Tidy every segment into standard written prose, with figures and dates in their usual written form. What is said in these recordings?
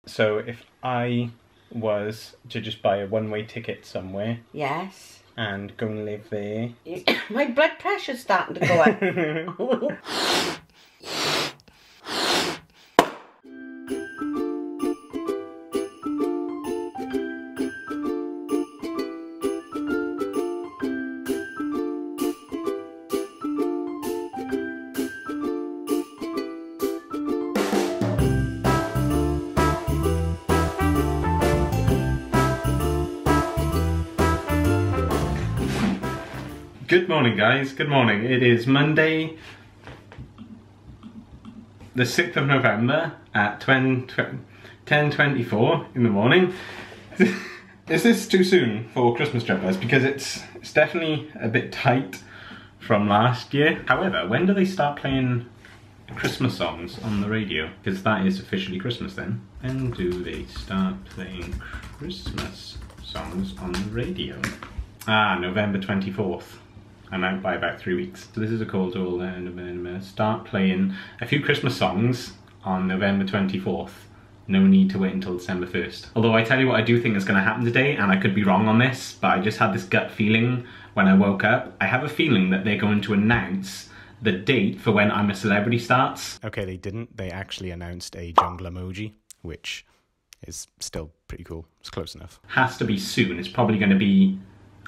So if I was to just buy a one-way ticket somewhere. Yes. And go and live there. My blood pressure's starting to go up. Good morning, guys. Good morning. It is Monday, the 6th of November at 10:24 in the morning. Is this too soon for Christmas jumpers? Because it's definitely a bit tight from last year. However, when do they start playing Christmas songs on the radio? Because that is officially Christmas then. When do they start playing Christmas songs on the radio? Ah, November 24th. I'm out by about 3 weeks. So this is a call to all start playing a few Christmas songs on November 24th. No need to wait until December 1st. Although I tell you what I do think is going to happen today, and I could be wrong on this, but I just had this gut feeling when I woke up. I have a feeling that they're going to announce the date for when I'm a Celebrity starts. Okay, they didn't. They actually announced a jungle emoji, which is still pretty cool. It's close enough. Has to be soon. It's probably going to be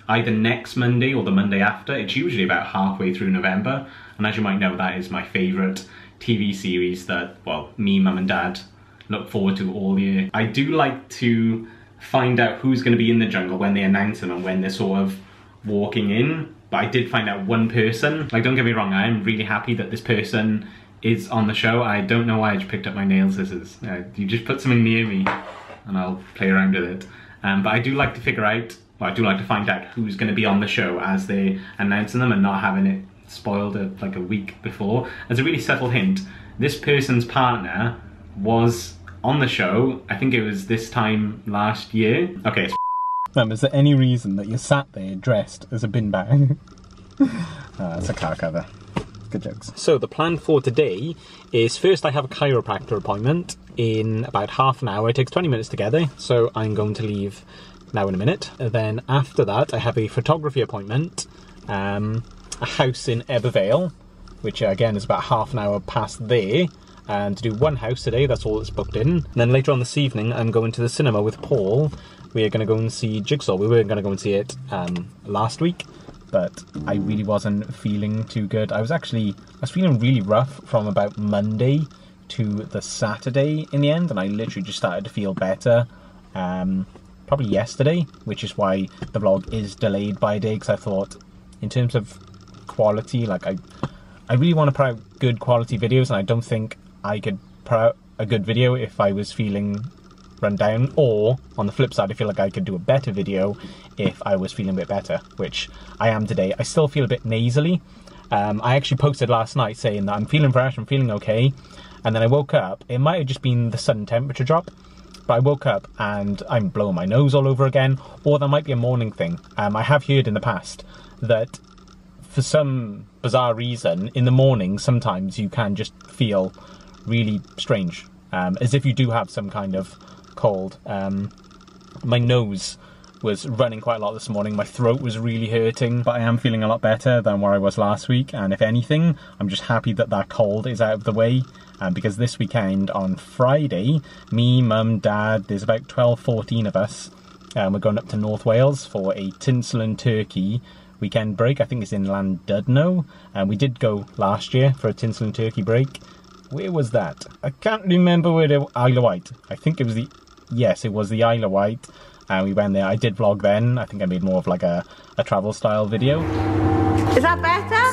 either next Monday or the Monday after. It's usually about halfway through November, and as you might know, that is my favourite TV series that, well, me, mum and dad look forward to all year. I do like to find out who's going to be in the jungle when they announce them and when they're sort of walking in, but I did find out one person. Like, don't get me wrong, I am really happy that this person is on the show. I don't know why I just picked up my nail scissors. You just put something near me and I'll play around with it. But I do like to figure out, well, I do like to find out who's going to be on the show as they announcing them and not having it spoiled like a week before. As a really subtle hint, this person's partner was on the show, I think it was this time last year. Okay. Is there any reason that you sat there dressed as a bin bag? That's a car cover. Good jokes. So the plan for today is, first I have a chiropractor appointment in about half an hour. It takes 20 minutes to get there, so I'm going to leave now in a minute. And then after that I have a photography appointment, a house in Ebervale, which again is about half an hour past there, and to do one house today, that's all that's booked in. And then later on this evening I'm going to the cinema with Paul. We are going to go and see Jigsaw. We were going to go and see it last week, but I really wasn't feeling too good. I was feeling really rough from about Monday to the Saturday in the end, and I literally just started to feel better probably yesterday, which is why the vlog is delayed by a day, because I thought, in terms of quality, like I really want to put out good quality videos, and I don't think I could put out a good video if I was feeling run down, or on the flip side, I feel like I could do a better video if I was feeling a bit better, which I am today. I still feel a bit nasally. I actually posted last night saying that I'm feeling fresh, I'm feeling okay, and then I woke up. It might have just been the sudden temperature drop, but I woke up and I'm blowing my nose all over again, or that might be a morning thing. I have heard in the past that for some bizarre reason, in the morning, sometimes you can just feel really strange, as if you do have some kind of cold. My nose was running quite a lot this morning, my throat was really hurting, but I am feeling a lot better than where I was last week, and if anything, I'm just happy that that cold is out of the way, because this weekend on Friday, me, mum, dad, there's about 12-14 of us, we're going up to North Wales for a tinsel and turkey weekend break. I think it's in Llandudno, and we did go last year for a tinsel and turkey break. Where was that? I can't remember where the Isle of Wight. I think it was yes, it was the Isle of Wight, and we went there. I did vlog then. I think I made more of like a travel style video. Is that better?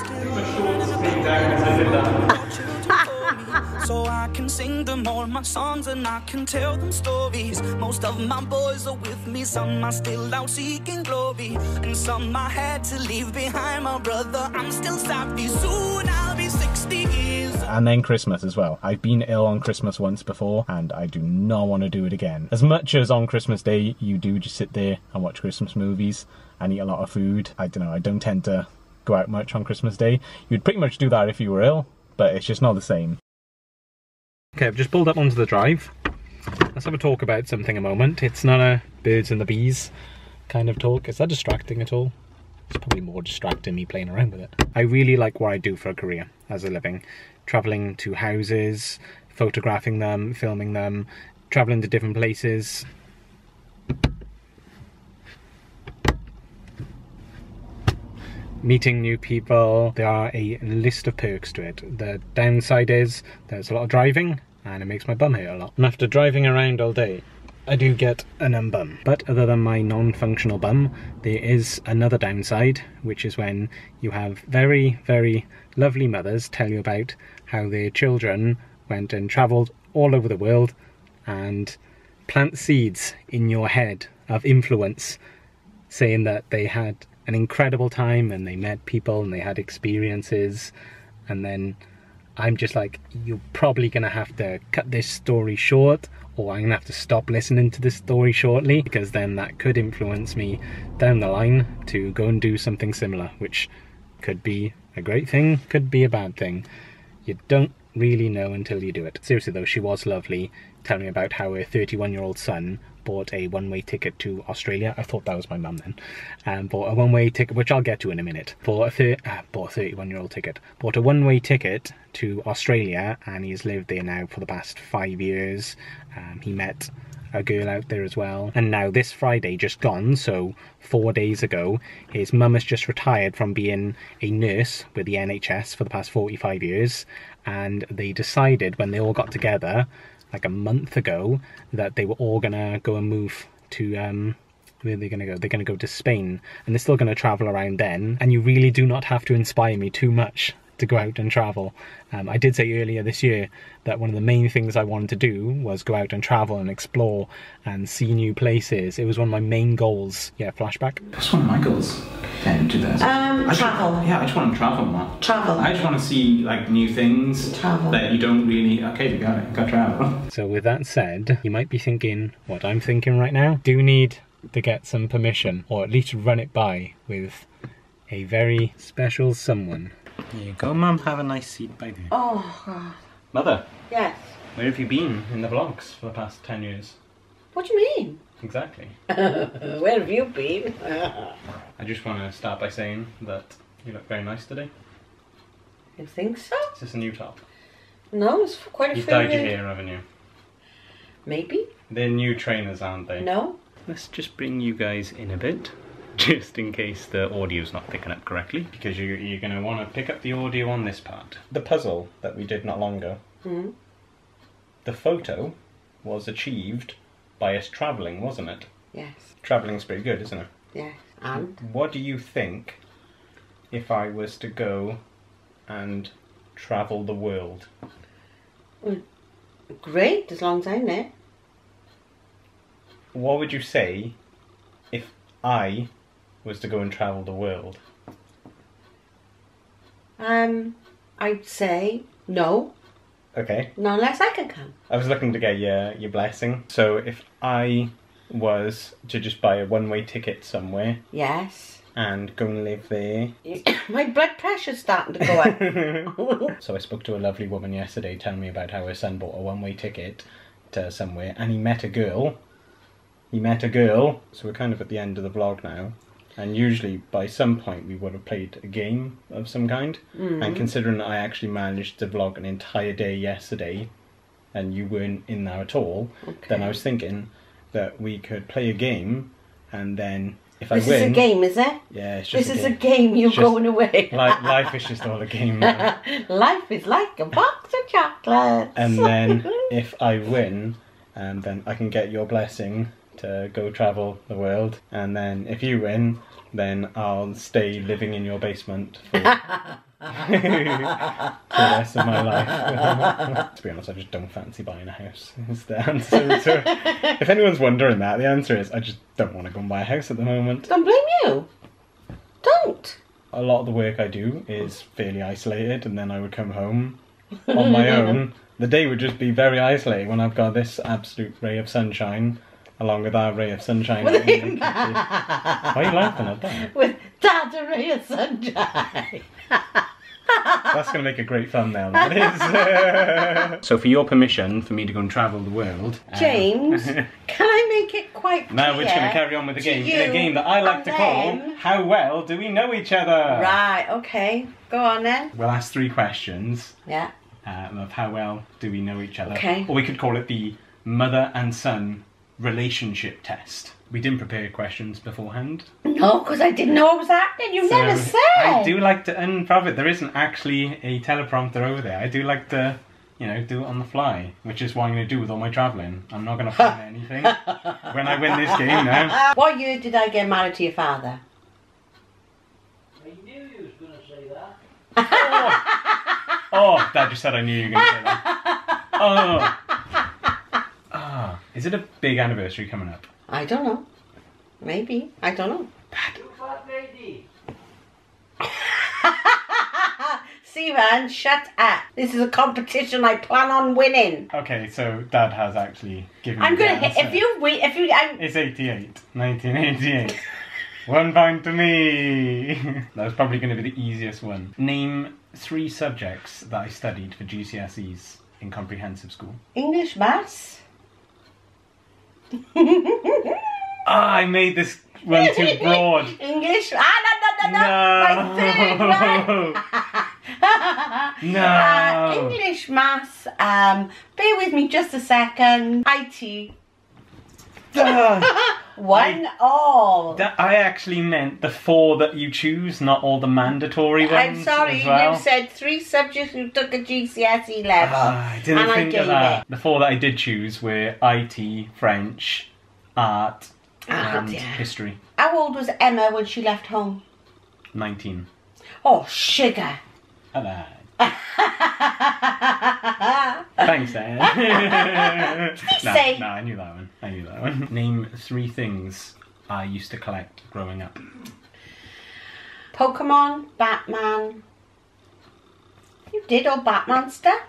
So I can sing them all my songs and I can tell them stories. Most of my boys are with me, some are still out seeking glory, and some I had to leave behind. My brother, I'm still savvy, soon I'll be 60 years. And then Christmas as well. I've been ill on Christmas once before, and I do not want to do it again. As much as on Christmas Day you do just sit there and watch Christmas movies and eat a lot of food, I don't know, I don't tend to go out much on Christmas Day. You'd pretty much do that if you were ill, but it's just not the same. Okay, I've just pulled up onto the drive. let's have a talk about something a moment. It's not a birds and the bees kind of talk. Is that distracting at all? It's probably more distracting me playing around with it. I really like what I do for a career as a living. Travelling to houses, photographing them, filming them, travelling to different places. Meeting new people. There are a list of perks to it. The downside is there's a lot of driving and it makes my bum hurt a lot. And after driving around all day, I do get a numb bum. But other than my non-functional bum, there is another downside, which is when you have very, very lovely mothers tell you about how their children went and travelled all over the world and plant seeds in your head of influence, saying that they had an incredible time and they met people and they had experiences, and then I'm just like, you're probably gonna have to cut this story short, or I'm gonna have to stop listening to this story shortly, because then that could influence me down the line to go and do something similar, which could be a great thing, could be a bad thing. You don't really know until you do it. Seriously though, she was lovely, telling me about how her 31-year-old son bought a one-way ticket to Australia. I thought that was my mum then. Bought a one-way ticket, which I'll get to in a minute. Bought a 31-year-old ticket. Bought a one-way ticket to Australia, and he's lived there now for the past 5 years. He met a girl out there as well. And now this Friday just gone, so 4 days ago, his mum has just retired from being a nurse with the NHS for the past 45 years. And they decided when they all got together, like a month ago, that they were all gonna go and move to where are they gonna go? They're gonna go to Spain, and they're still gonna travel around then. And you really do not have to inspire me too much to go out and travel. I did say earlier this year that one of the main things I wanted to do was go out and travel and explore and see new places. It was one of my main goals. Yeah, flashback. That's one of my goals. Do that. Travel. I just want to travel more. Travel. I just want to see like new things Travel. that you don't really. Okay, we got it. Got travel. So with that said, you might be thinking what I'm thinking right now. Do need to get some permission, or at least run it by with a very special someone. There you go, Mum. Have a nice seat by there. Oh, God. Mother, Yes. where have you been in the vlogs for the past 10 years? What do you mean? Exactly. Where have you been? I just want to start by saying that you look very nice today. You think so? Is this a new top? No, it's quite a few You've dyed your years. hair, haven't you? Maybe. They're new trainers, aren't they? No. Let's just bring you guys in a bit, just in case the audio's not picking up correctly, because you're going to want to pick up the audio on this part. The puzzle that we did not long ago, the photo was achieved by us travelling, wasn't it? Yes. Travelling's pretty good, isn't it? Yes. And? What do you think if I was to go and travel the world? Well, great, as long as I'm there. What would you say if I was to go and travel the world? I'd say no. Okay. Not unless I can come. I was looking to get your blessing. So if I was to just buy a one-way ticket somewhere Yes. and go and live there. My blood pressure's starting to go up. So I spoke to a lovely woman yesterday telling me about how her son bought a one-way ticket to somewhere and he met a girl. So we're kind of at the end of the vlog now. And usually by some point we would have played a game of some kind. And considering I actually managed to vlog an entire day yesterday and you weren't in there at all, then I was thinking that we could play a game and then if I win... This is a game, is it? Yeah, it's just This is a game, you're going away. Life is just all a game now. Life is like a box of chocolates. And then if I win, then I can get your blessing to go travel the world, and then if you win, then I'll stay living in your basement for the rest of my life. To be honest, I just don't fancy buying a house, is the answer. So if anyone's wondering that, the answer is I just don't want to go and buy a house at the moment. Don't blame you. Don't. A lot of the work I do is fairly isolated, and then I would come home on my own. The day would just be very isolated when I've got this absolute ray of sunshine along with our ray of sunshine. Why are you laughing at that? With that ray of sunshine. That's going to make a great thumbnail, that is. So for your permission for me to go and travel the world... James, can I make it quite clear? Now we're just going to carry on with the game. In a game that I like to call, How Well Do We Know Each Other? Right, okay. Go on then. We'll ask 3 questions. Yeah. Of how well do we know each other. Okay. Or we could call it the mother and son relationship test. We didn't prepare questions beforehand. No, because I didn't know what was happening. You never said. I do like to unprov it. There isn't actually a teleprompter over there. I do like to, you know, do it on the fly, which is what I'm going to do with all my travelling. I'm not going to plan anything when I win this game now. What year did I get married to your father? I knew you was going to say that. Oh, Dad just said I knew you were going to say that. Oh. Ah, is it a big anniversary coming up? I don't know. Maybe. I don't know. You fat lady. See, man, shut up. This is a competition I plan on winning. Okay, so Dad has actually given me I'm the gonna hit. answer. If you win, It's 88. 1988. 1 point to me. That was probably going to be the easiest one. Name 3 subjects that I studied for GCSEs in comprehensive school. English, maths. I made this one too broad. English. No. My third one. No. English, maths. Bear with me just a second. IT. 1 all. I actually meant the 4 that you choose, not all the mandatory ones. I'm sorry, as well. you said 3 subjects you took a GCSE level. I didn't and think I of gave that. it. The 4 that I did choose were IT, French, art, and dear. history. How old was Emma when she left home? 19. Oh, sugar. Hello. Thanks, Dad. say? No, I knew that one. Name 3 things I used to collect growing up. Pokemon, Batman. You did all Batman stuff.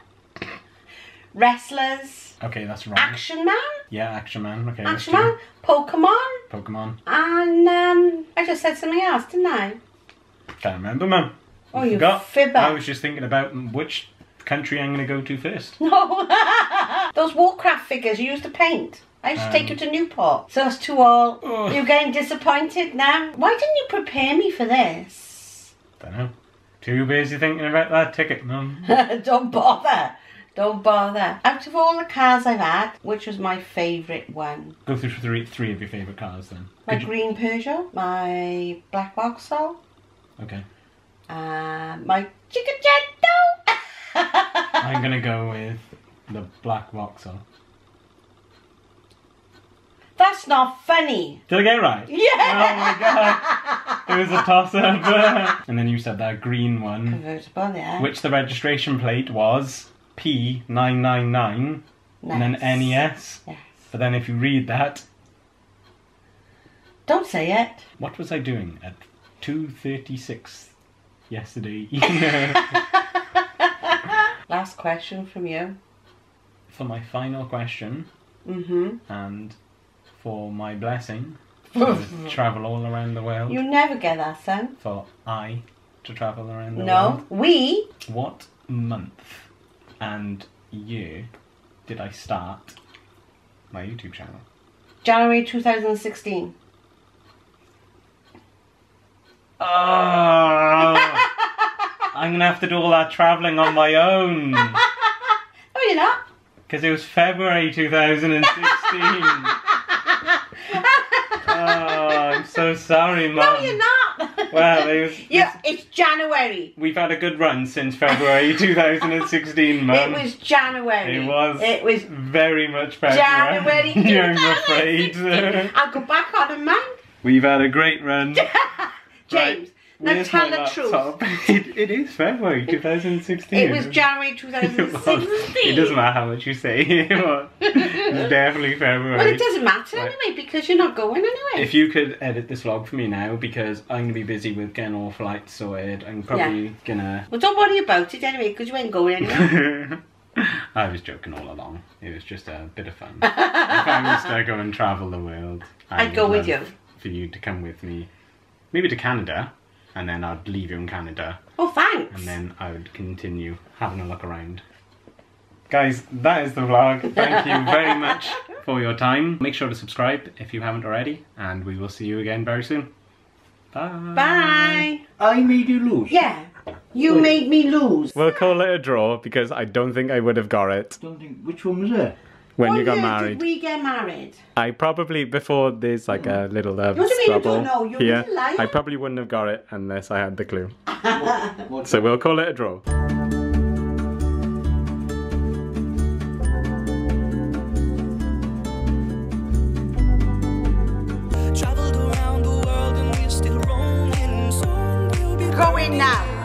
Wrestlers. Okay, that's wrong. Action Man. Yeah, Action Man. Okay, Action that's Man. Pokemon. true. Pokemon. And I just said something else, didn't I? Can't remember, Mum. Oh, you forgot. fibber. I was just thinking about which country I'm going to go to first. No. Those Warcraft figures you used to paint. I used to take you to Newport. So it's 2 all. Ugh. You're getting disappointed now. Why didn't you prepare me for this? Don't know. Too busy thinking about that ticket, Mum. Don't bother. Don't bother. Out of all the cars I've had, which was my favourite one? Go through 3 of your favourite cars then. My green Peugeot, my black Vauxhall, Okay. my Cinquecento. I'm going to go with the black Vauxhall. That's not funny. Did I get it right? Yeah. Oh my god. It was a toss-up. And then you said that green one, Convertible, yeah. which the registration plate was P999 and then NES. Yes. But then if you read that, Don't say it. what was I doing at 2:36 yesterday? Last question from you. For my final question, and for my blessing, to travel all around the world, You never get that, son. for I to travel around the No. world. We. What month and year did I start my YouTube channel? January 2016. Oh, I'm gonna have to do all that travelling on my own. No, you're not. Because it was February 2016. Oh, I'm so sorry, Mum. No, you're not. Well, It's January. we've had a good run since February 2016, Mum. It was January. It was It was very much February. January I'm afraid. 2016. I'll go back on a month. We've had a great run. James, now Where's tell my the truth. laptop? It is February 2016. It was January 2016. It doesn't matter how much you say. It's definitely February. Well, it doesnn't matter Right. anyway because you're not going anyway. If you could edit this vlog for me now, because I'm going to be busy with getting all flights sorted, I'm probably gonna... Well, don't worry about it anyway because you ain't going anywhere. I was joking all along. It was just a bit of fun. If I was to go and travel the world, I'd go with would you. love for you to come with me. Maybe to Canada. and then I'd leave you in Canada. Oh, thanks. And then I would continue having a look around. Guys, that is the vlog. Thank you very much for your time. Make sure to subscribe if you haven't already, and we will see you again very soon. Bye. Bye. I made you lose. Yeah. You made me lose. We'll call it a draw because I don't think I would have got it Don't think, which one was it? when What you got year married. did we get married? I probably, before there's like a little What do you mean you struggle don't know? You're a here, little liar. I probably wouldn't have got it unless I had the clue. What? So we'll call it a draw. Traveled around the world and we're still roaming. Soon we'll be Go in now.